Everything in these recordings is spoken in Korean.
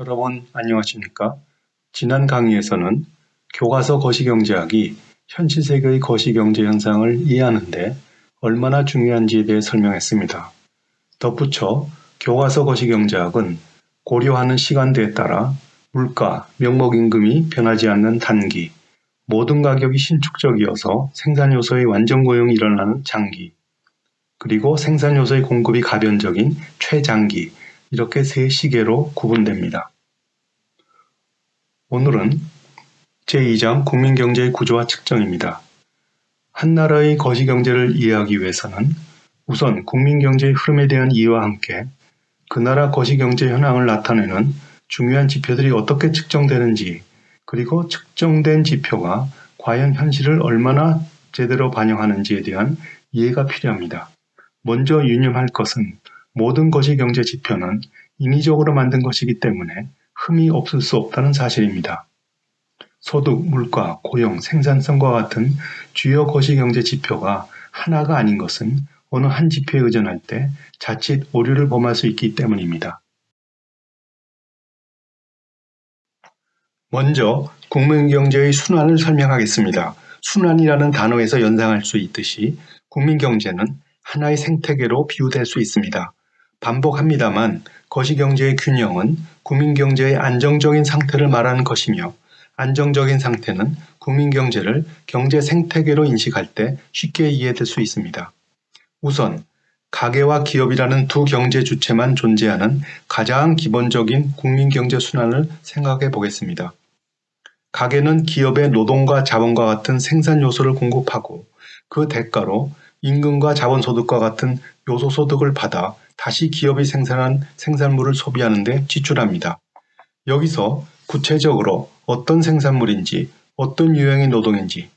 여러분 안녕하십니까? 지난 강의에서는 교과서 거시경제학이 현실 세계의 거시경제 현상을 이해하는 데 얼마나 중요한지에 대해 설명했습니다. 덧붙여 교과서 거시경제학은 고려하는 시간대에 따라 물가, 명목임금이 변하지 않는 단기, 모든 가격이 신축적이어서 생산요소의 완전 고용이 일어나는 장기, 그리고 생산요소의 공급이 가변적인 최장기, 이렇게 세 시계로 구분됩니다. 오늘은 제2장 국민경제의 구조와 측정입니다. 한 나라의 거시경제를 이해하기 위해서는 우선 국민경제의 흐름에 대한 이해와 함께 그 나라 거시경제 현황을 나타내는 중요한 지표들이 어떻게 측정되는지, 그리고 측정된 지표가 과연 현실을 얼마나 제대로 반영하는지에 대한 이해가 필요합니다. 먼저 유념할 것은 모든 거시경제 지표는 인위적으로 만든 것이기 때문에 흠이 없을 수 없다는 사실입니다. 소득, 물가, 고용, 생산성과 같은 주요 거시경제 지표가 하나가 아닌 것은 어느 한 지표에 의존할 때 자칫 오류를 범할 수 있기 때문입니다. 먼저 국민경제의 순환을 설명하겠습니다. 순환이라는 단어에서 연상할 수 있듯이 국민경제는 하나의 생태계로 비유될 수 있습니다. 반복합니다만 거시경제의 균형은 국민경제의 안정적인 상태를 말하는 것이며, 안정적인 상태는 국민경제를 경제 생태계로 인식할 때 쉽게 이해될 수 있습니다. 우선 가계와 기업이라는 두 경제 주체만 존재하는 가장 기본적인 국민경제 순환을 생각해 보겠습니다. 가계는 기업의 노동과 자본과 같은 생산 요소를 공급하고 그 대가로 임금과 자본소득과 같은 요소소득을 받아 다시 기업이 생산한 생산물을 소비하는 데 지출합니다. 여기서 구체적으로 어떤 생산물인지, 어떤 유형의 노동인지,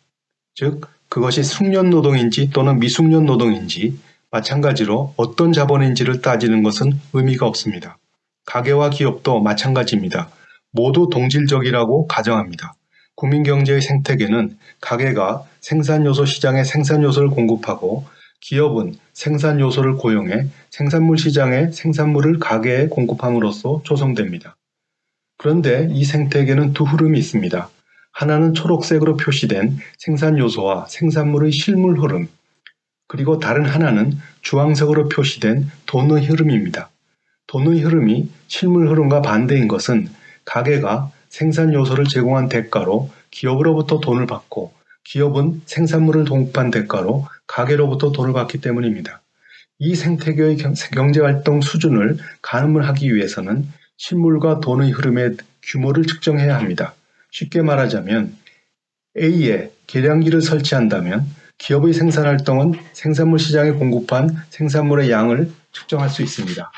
즉 그것이 숙련 노동인지 또는 미숙련 노동인지, 마찬가지로 어떤 자본인지를 따지는 것은 의미가 없습니다. 가계와 기업도 마찬가지입니다. 모두 동질적이라고 가정합니다. 국민경제의 생태계는 가계가 생산요소 시장에 생산요소를 공급하고 기업은 생산요소를 고용해 생산물 시장에 생산물을 가계에 공급함으로써 조성됩니다. 그런데 이 생태계는 두 흐름이 있습니다. 하나는 초록색으로 표시된 생산요소와 생산물의 실물 흐름, 그리고 다른 하나는 주황색으로 표시된 돈의 흐름입니다. 돈의 흐름이 실물 흐름과 반대인 것은 가계가 생산 요소를 제공한 대가로 기업으로부터 돈을 받고 기업은 생산물을 공급한 대가로 가계로부터 돈을 받기 때문입니다. 이 생태계의 경제활동 수준을 가늠을 하기 위해서는 실물과 돈의 흐름의 규모를 측정해야 합니다. 쉽게 말하자면 A에 계량기를 설치한다면 기업의 생산활동은 생산물 시장에 공급한 생산물의 양을 측정할 수 있습니다.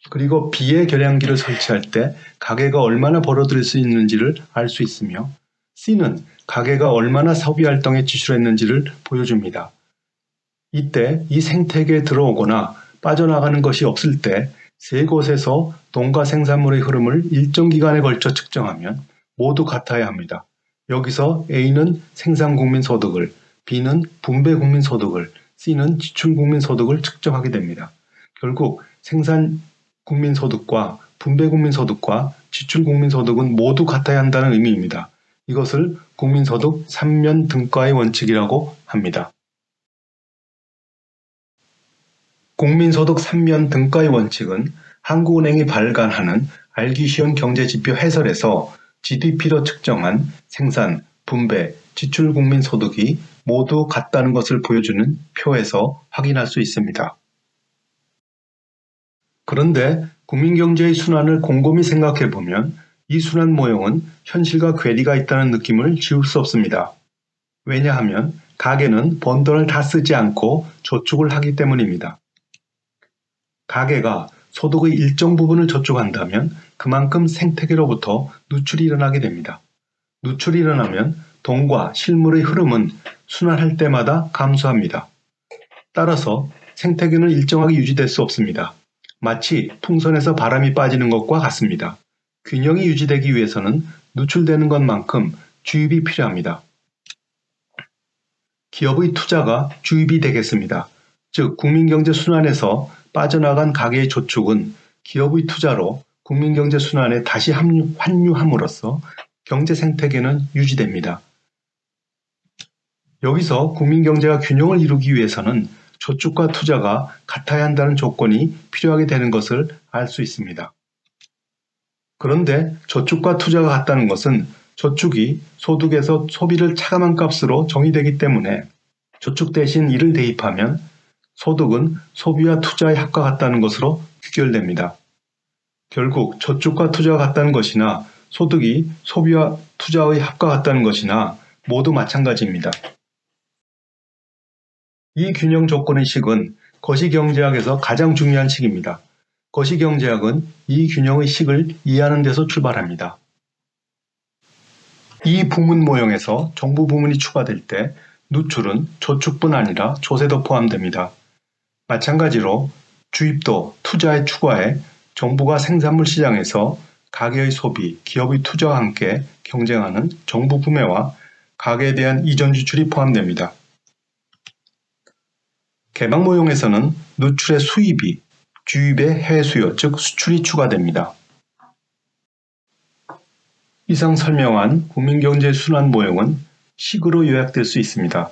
그리고 B의 계량기를 설치할 때 가계가 얼마나 벌어들일 수 있는지를 알 수 있으며, C는 가계가 얼마나 소비활동에 지출했는지를 보여줍니다. 이때 이 생태계에 들어오거나 빠져나가는 것이 없을 때 세 곳에서 돈과 생산물의 흐름을 일정 기간에 걸쳐 측정하면 모두 같아야 합니다. 여기서 A는 생산국민소득을, B는 분배국민소득을, C는 지출국민소득을 측정하게 됩니다. 결국 생산국민소득과 분배국민소득과 지출국민소득은 모두 같아야 한다는 의미입니다. 이것을 국민소득 3면 등가의 원칙이라고 합니다. 국민소득 3면 등가의 원칙은 한국은행이 발간하는 알기 쉬운 경제지표 해설에서 GDP로 측정한 생산, 분배, 지출 국민소득이 모두 같다는 것을 보여주는 표에서 확인할 수 있습니다. 그런데 국민경제의 순환을 곰곰이 생각해보면 이 순환 모형은 현실과 괴리가 있다는 느낌을 지울 수 없습니다. 왜냐하면 가계는 번 돈을 다 쓰지 않고 저축을 하기 때문입니다. 가계가 소득의 일정 부분을 저축한다면 그만큼 생태계로부터 누출이 일어나게 됩니다. 누출이 일어나면 돈과 실물의 흐름은 순환할 때마다 감소합니다. 따라서 생태계는 일정하게 유지될 수 없습니다. 마치 풍선에서 바람이 빠지는 것과 같습니다. 균형이 유지되기 위해서는 누출되는 것만큼 주입이 필요합니다. 기업의 투자가 주입이 되겠습니다. 즉 국민경제 순환에서 빠져나간 가계의 저축은 기업의 투자로 국민경제순환에 다시 환유함으로써 경제 생태계는 유지됩니다. 여기서 국민경제가 균형을 이루기 위해서는 저축과 투자가 같아야 한다는 조건이 필요하게 되는 것을 알 수 있습니다. 그런데 저축과 투자가 같다는 것은 저축이 소득에서 소비를 차감한 값으로 정의되기 때문에 저축 대신 이를 대입하면 소득은 소비와 투자의 합과 같다는 것으로 귀결됩니다. 결국 저축과 투자가 같다는 것이나 소득이 소비와 투자의 합과 같다는 것이나 모두 마찬가지입니다. 이 균형 조건의 식은 거시경제학에서 가장 중요한 식입니다. 거시경제학은 이 균형의 식을 이해하는 데서 출발합니다. 이 부문 모형에서 정부 부문이 추가될 때 누출은 저축뿐 아니라 조세도 포함됩니다. 마찬가지로 주입도, 투자의 추가에 정부가 생산물 시장에서 가계의 소비, 기업의 투자와 함께 경쟁하는 정부 구매와 가계에 대한 이전 지출이 포함됩니다. 개방 모형에서는 누출의 수입이 주입의 해외 수요, 즉 수출이 추가됩니다. 이상 설명한 국민경제 순환 모형은 식으로 요약될 수 있습니다.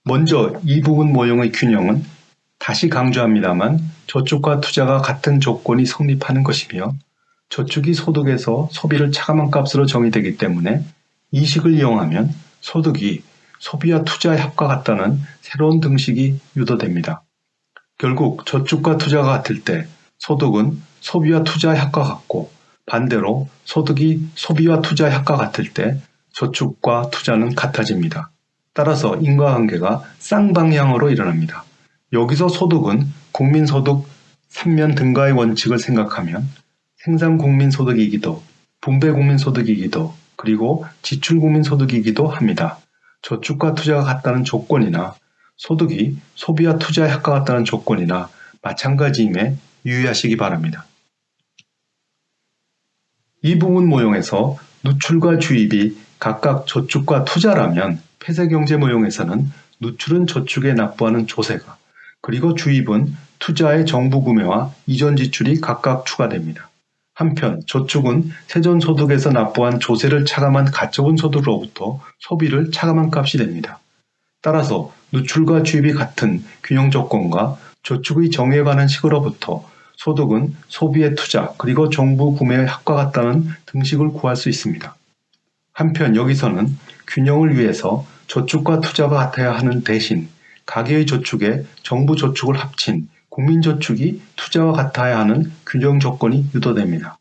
먼저 이 부분 모형의 균형은 다시 강조합니다만 저축과 투자가 같은 조건이 성립하는 것이며 저축이 소득에서 소비를 차감한 값으로 정의되기 때문에 이 식을 이용하면 소득이 소비와 투자의 합과 같다는 새로운 등식이 유도됩니다. 결국 저축과 투자가 같을 때 소득은 소비와 투자의 합과 같고 반대로 소득이 소비와 투자의 합과 같을 때 저축과 투자는 같아집니다. 따라서 인과관계가 쌍방향으로 일어납니다. 여기서 소득은 국민소득 3면 등가의 원칙을 생각하면 생산국민소득이기도, 분배국민소득이기도, 그리고 지출국민소득이기도 합니다. 저축과 투자가 같다는 조건이나 소득이 소비와 투자의 합과 같다는 조건이나 마찬가지임에 유의하시기 바랍니다. 이 부분 모형에서 누출과 주입이 각각 저축과 투자라면 폐쇄경제 모형에서는 누출은 저축에 납부하는 조세가, 그리고 주입은 투자의 정부 구매와 이전 지출이 각각 추가됩니다. 한편 저축은 세전소득에서 납부한 조세를 차감한 가처분 소득으로부터 소비를 차감한 값이 됩니다. 따라서 누출과 주입이 같은 균형 조건과 저축의 정의에 관한 식으로부터 소득은 소비의 투자 그리고 정부 구매의 합과 같다는 등식을 구할 수 있습니다. 한편 여기서는 균형을 위해서 저축과 투자가 같아야 하는 대신 가계의 저축에 정부 저축을 합친 국민저축이 투자와 같아야 하는 균형 조건이 유도됩니다.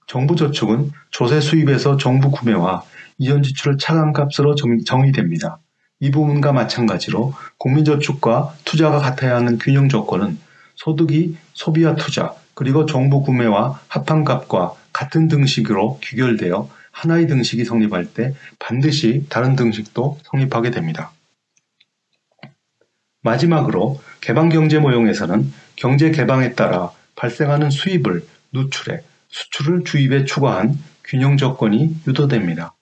정부 저축은 조세 수입에서 정부 구매와 이전 지출을 차감값으로 정의됩니다. 이 부분과 마찬가지로 국민저축과 투자가 같아야 하는 균형 조건은 소득이 소비와 투자 그리고 정부 구매와 합한 값과 같은 등식으로 귀결되어 하나의 등식이 성립할 때 반드시 다른 등식도 성립하게 됩니다. 마지막으로 개방경제 모형에서는 경제 개방에 따라 발생하는 수입을 누출에, 수출을 주입에 추가한 균형 조건이 유도됩니다.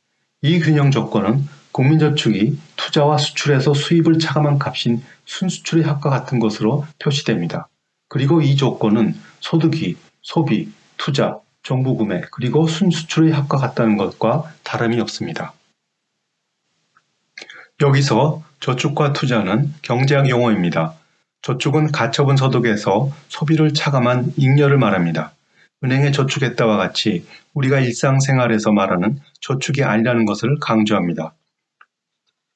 이 균형 조건은 국민저축이 투자와 수출에서 수입을 차감한 값인 순수출의 합과 같은 것으로 표시됩니다. 그리고 이 조건은 소득이 소비, 투자, 정부 구매, 그리고 순수출의 합과 같다는 것과 다름이 없습니다. 여기서 저축과 투자는 경제학 용어입니다. 저축은 가처분 소득에서 소비를 차감한 잉여를 말합니다. 은행에 저축했다와 같이 우리가 일상생활에서 말하는 저축이 아니라는 것을 강조합니다.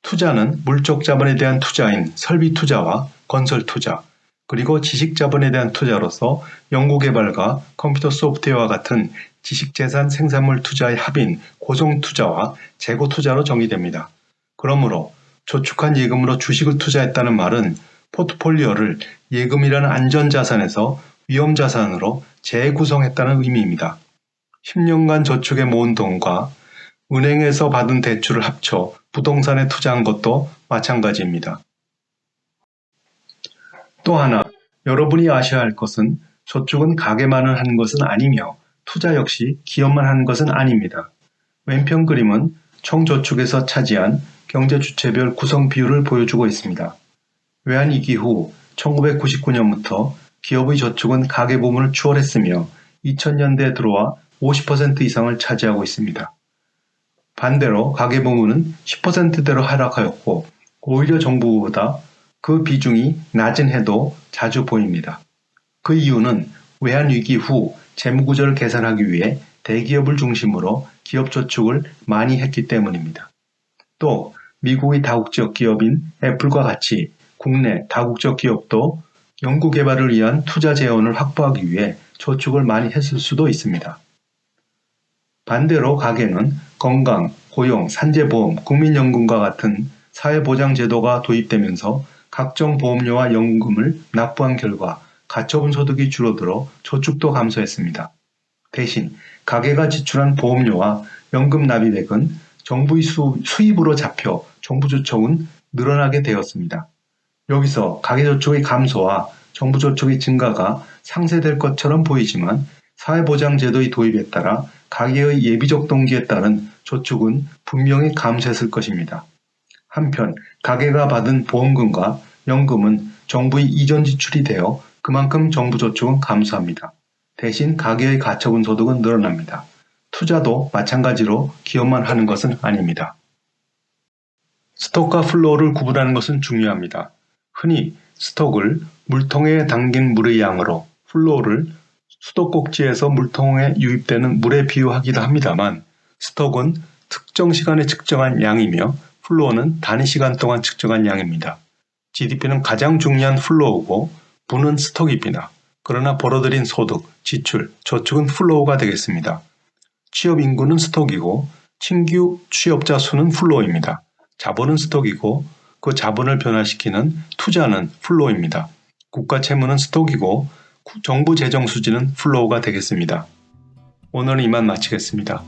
투자는 물적 자본에 대한 투자인 설비 투자와 건설 투자, 그리고 지식 자본에 대한 투자로서 연구개발과 컴퓨터 소프트웨어와 같은 지식재산 생산물 투자의 합인 고정 투자와 재고 투자로 정의됩니다. 그러므로 저축한 예금으로 주식을 투자했다는 말은 포트폴리오를 예금이라는 안전자산에서 위험자산으로 재구성했다는 의미입니다. 10년간 저축에 모은 돈과 은행에서 받은 대출을 합쳐 부동산에 투자한 것도 마찬가지입니다. 또 하나, 여러분이 아셔야 할 것은 저축은 가게만을 하는 것은 아니며 투자 역시 기업만 하는 것은 아닙니다. 왼편 그림은 총저축에서 차지한 경제주체별 구성 비율을 보여주고 있습니다. 외환위기 후 1999년부터 기업의 저축은 가계 부문을 추월했으며 2000년대에 들어와 50% 이상을 차지하고 있습니다. 반대로 가계부문은 10%대로 하락하였고 오히려 정부보다 그 비중이 낮은 해도 자주 보입니다. 그 이유는 외환위기 후 재무구조를 개선하기 위해 대기업을 중심으로 기업저축을 많이 했기 때문입니다. 또 미국의 다국적 기업인 애플과 같이 국내 다국적 기업도 연구개발을 위한 투자 재원을 확보하기 위해 저축을 많이 했을 수도 있습니다. 반대로 가계는 건강, 고용, 산재보험, 국민연금과 같은 사회보장제도가 도입되면서 각종 보험료와 연금을 납부한 결과 가처분 소득이 줄어들어 저축도 감소했습니다. 대신 가계가 지출한 보험료와 연금 납입액은 정부의 수입으로 잡혀 정부저축은 늘어나게 되었습니다. 여기서 가계저축의 감소와 정부저축의 증가가 상쇄될 것처럼 보이지만 사회보장제도의 도입에 따라 가계의 예비적 동기에 따른 저축은 분명히 감소했을 것입니다. 한편 가계가 받은 보험금과 연금은 정부의 이전 지출이 되어 그만큼 정부저축은 감소합니다. 대신 가계의 가처분 소득은 늘어납니다. 투자도 마찬가지로 기업만 하는 것은 아닙니다. 스톡과 플로우를 구분하는 것은 중요합니다. 흔히 스톡을 물통에 담긴 물의 양으로, 플로우를 수도꼭지에서 물통에 유입되는 물에 비유하기도 합니다만 스톡은 특정 시간에 측정한 양이며 플로우는 단위 시간 동안 측정한 양입니다. GDP는 가장 중요한 플로우고 부는 스톡입니다. 그러나 벌어들인 소득, 지출, 저축은 플로우가 되겠습니다. 취업 인구는 스톡이고 신규 취업자 수는 플로우입니다. 자본은 스톡이고 그 자본을 변화시키는 투자는 플로우입니다. 국가 채무는 스톡이고 정부 재정 수지는 플로우가 되겠습니다. 오늘은 이만 마치겠습니다.